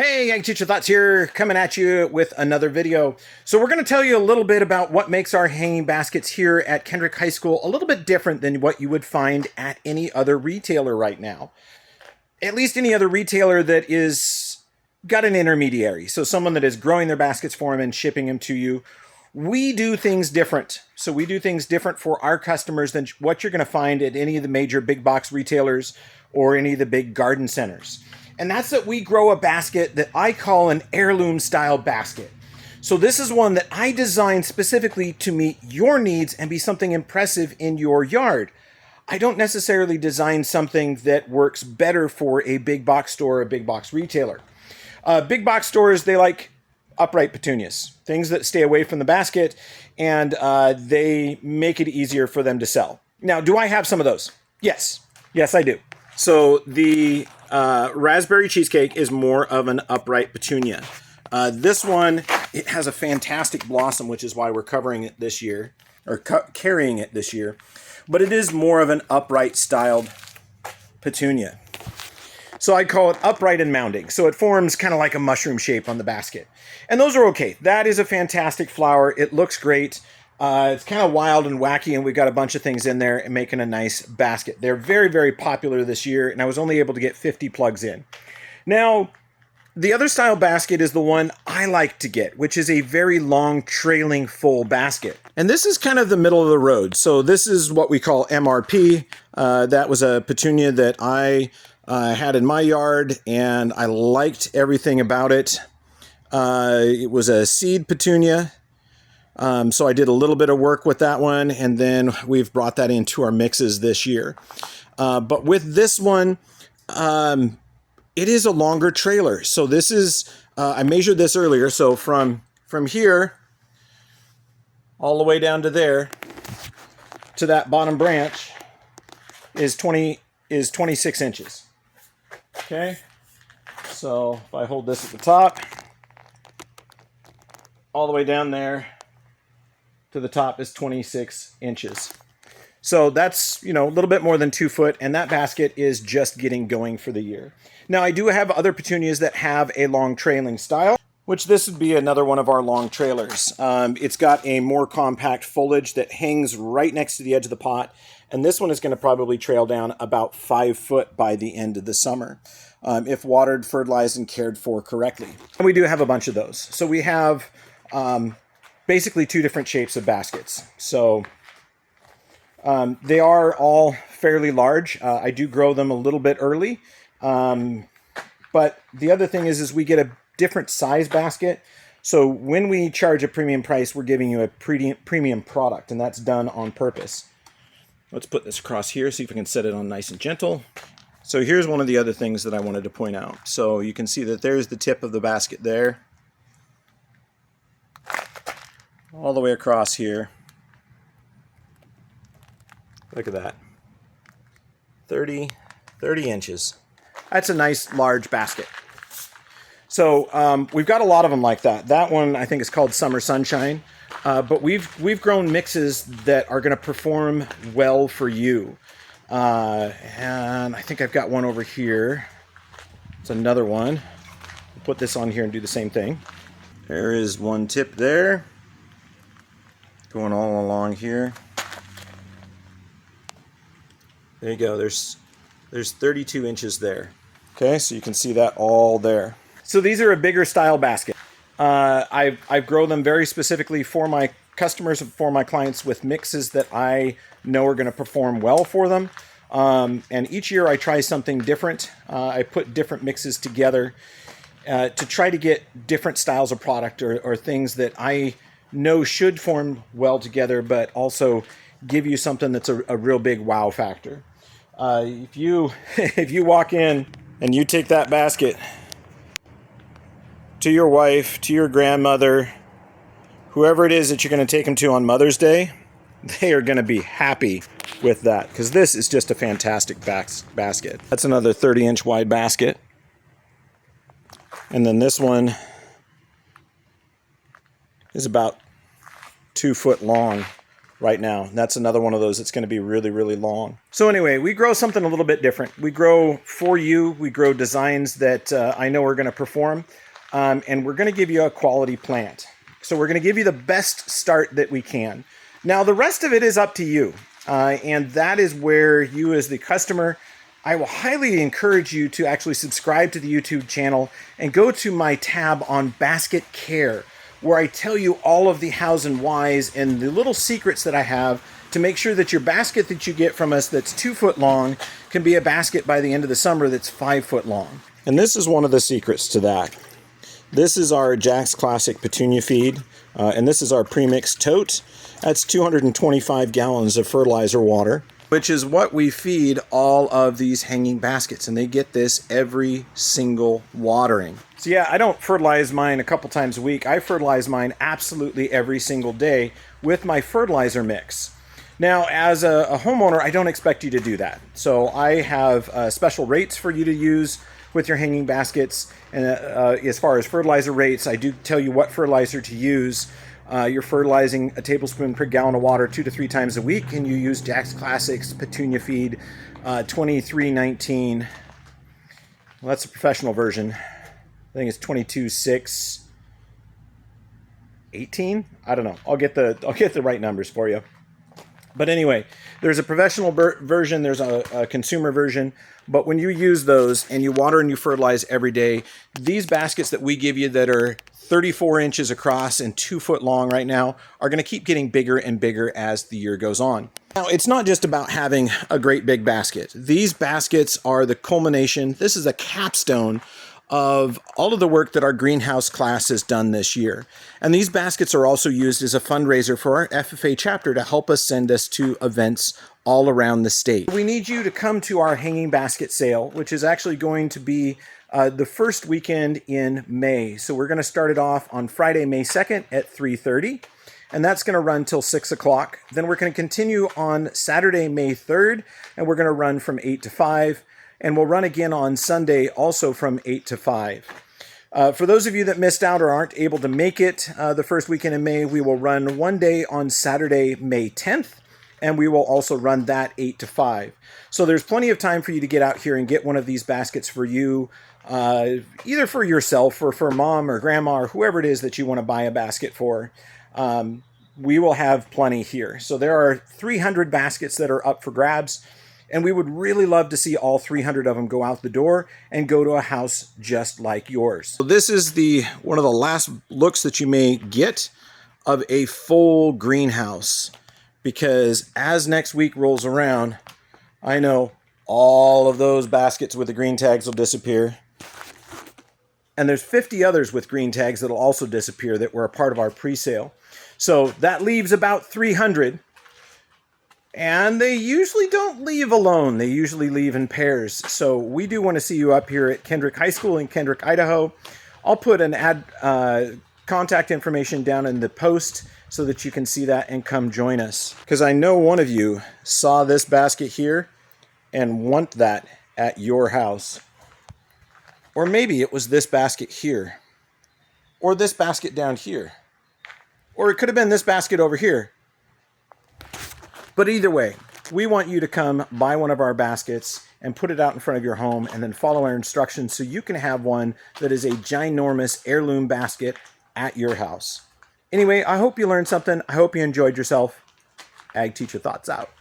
Hey, Ag Teacher Thoughts here, coming at you with another video. So we're going to tell you a little bit about what makes our hanging baskets here at Kendrick High School a little bit different than what you would find at any other retailer right now. At least any other retailer that is got an intermediary, so someone that is growing their baskets for them and shipping them to you. We do things different. So we do things different for our customers than what you're going to find at any of the major big box retailers or any of the big garden centers. And that's that we grow a basket that I call an heirloom style basket. So this is one that I designed specifically to meet your needs and be something impressive in your yard. I don't necessarily design something that works better for a big box store or a big box retailer. Big box stores, they like upright petunias, things that stay away from the basket, and they make it easier for them to sell. Now, do I have some of those? Yes. Yes, I do. So the raspberry cheesecake is more of an upright petunia. This one, it has a fantastic blossom, which is why we're covering it this year, or carrying it this year. But it is more of an upright styled petunia. So I call it upright and mounding. So it forms kind of like a mushroom shape on the basket. And those are okay. That is a fantastic flower. It looks great. It's kind of wild and wacky, and we've got a bunch of things in there and making a nice basket. They're very, very popular this year, and I was only able to get 50 plugs in. Now, the other style basket is the one I like to get, which is a very long trailing full basket. And this is kind of the middle of the road. So this is what we call MRP. That was a petunia that I had in my yard, and I liked everything about it. It was a seed petunia. So I did a little bit of work with that one, and then we've brought that into our mixes this year. But with this one, it is a longer trailer. So this is, I measured this earlier. So from here all the way down to there to that bottom branch is 26 inches. Okay. So if I hold this at the top, all the way down there to the top is 26 inches. So that's, a little bit more than 2 foot, and that basket is just getting going for the year. Now, I do have other petunias that have a long trailing style, which this would be another one of our long trailers. It's got a more compact foliage that hangs right next to the edge of the pot, and this one is going to probably trail down about 5 foot by the end of the summer, if watered, fertilized, and cared for correctly. And we do have a bunch of those. So we have basically 2 different shapes of baskets. So they are all fairly large. I do grow them a little bit early. But the other thing is we get a different size basket. So when we charge a premium price, we're giving you a premium product, and that's done on purpose. Let's put this across here, see if we can set it on nice and gentle. So here's one of the other things that I wanted to point out. So you can see that there's the tip of the basket there, all the way across here. Look at that. 30 inches. That's a nice large basket. So we've got a lot of them like that. That one I think is called Summer Sunshine. But we've grown mixes that are going to perform well for you. And I think I've got one over here. It's another one. I'll put this on here and do the same thing. There is one tip there, going all along here. There you go. There's 32 inches there. Okay, so you can see that all there. So these are a bigger style basket. I grow them very specifically for my customers, for my clients, with mixes that I know are going to perform well for them. And each year I try something different. I put different mixes together to try to get different styles of product or things that I know should form well together, but also give you something that's a real big wow factor. If you walk in and you take that basket to your wife, to your grandmother, whoever it is that you're going to take them to on Mother's Day, they are going to be happy with that, because this is just a fantastic basket. That's another 30-inch wide basket. And then this one is about 2 foot long right now. That's another one of those that's going to be really, really long. So anyway, we grow something a little bit different. We grow for you. We grow designs that I know are going to perform, and we're going to give you a quality plant. So we're going to give you the best start that we can. Now, the rest of it is up to you, and that is where you as the customer, I will highly encourage you to actually subscribe to the YouTube channel and go to my tab on basket care, where I tell you all of the hows and whys and the little secrets that I have to make sure that your basket that you get from us that's 2 foot long can be a basket by the end of the summer that's 5 foot long. And this is one of the secrets to that. This is our Jack's Classic Petunia feed, and this is our premixed tote. That's 225 gallons of fertilizer water, which is what we feed all of these hanging baskets, and they get this every single watering. So yeah, I don't fertilize mine a couple times a week. I fertilize mine absolutely every single day with my fertilizer mix. Now, as a homeowner, I don't expect you to do that. So I have special rates for you to use with your hanging baskets. And as far as fertilizer rates, I do tell you what fertilizer to use. You're fertilizing a tablespoon per gallon of water 2 to 3 times a week, and you use Jack's Classics Petunia Feed 2319. Well, that's a professional version. I think it's 22.618. I don't know. I'll get the right numbers for you. But anyway, there's a professional version, there's a consumer version, but when you use those and you water and you fertilize every day, these baskets that we give you that are 34 inches across and 2 foot long right now are going to keep getting bigger and bigger as the year goes on. Now, it's not just about having a great big basket. These baskets are the culmination. This is a capstone of all of the work that our greenhouse class has done this year. And these baskets are also used as a fundraiser for our FFA chapter to help us send us to events all around the state. We need you to come to our hanging basket sale, which is actually going to be the first weekend in May. So we're going to start it off on Friday, May 2nd at 3:30. And that's going to run till 6 o'clock. Then we're going to continue on Saturday, May 3rd, and we're going to run from 8 to 5. And we'll run again on Sunday, also from 8 to 5. For those of you that missed out or aren't able to make it the first weekend in May, we will run one day on Saturday, May 10th, and we will also run that 8 to 5. So there's plenty of time for you to get out here and get one of these baskets for you, either for yourself or for mom or grandma or whoever it is that you want to buy a basket for. We will have plenty here. So there are 300 baskets that are up for grabs. And we would really love to see all 300 of them go out the door and go to a house just like yours. So this is one of the last looks that you may get of a full greenhouse, because as next week rolls around, I know all of those baskets with the green tags will disappear. And there's 50 others with green tags that'll also disappear that were a part of our pre-sale. So that leaves about 300. And they usually don't leave alone. They usually leave in pairs. So we do want to see you up here at Kendrick High School in Kendrick, Idaho. I'll put an contact information down in the post so that you can see that and come join us. Because I know one of you saw this basket here and want that at your house. Or maybe it was this basket here. Or this basket down here. Or it could have been this basket over here. But either way, we want you to come buy one of our baskets and put it out in front of your home and then follow our instructions so you can have one that is a ginormous heirloom basket at your house. Anyway, I hope you learned something. I hope you enjoyed yourself. Ag Teacher Thoughts out.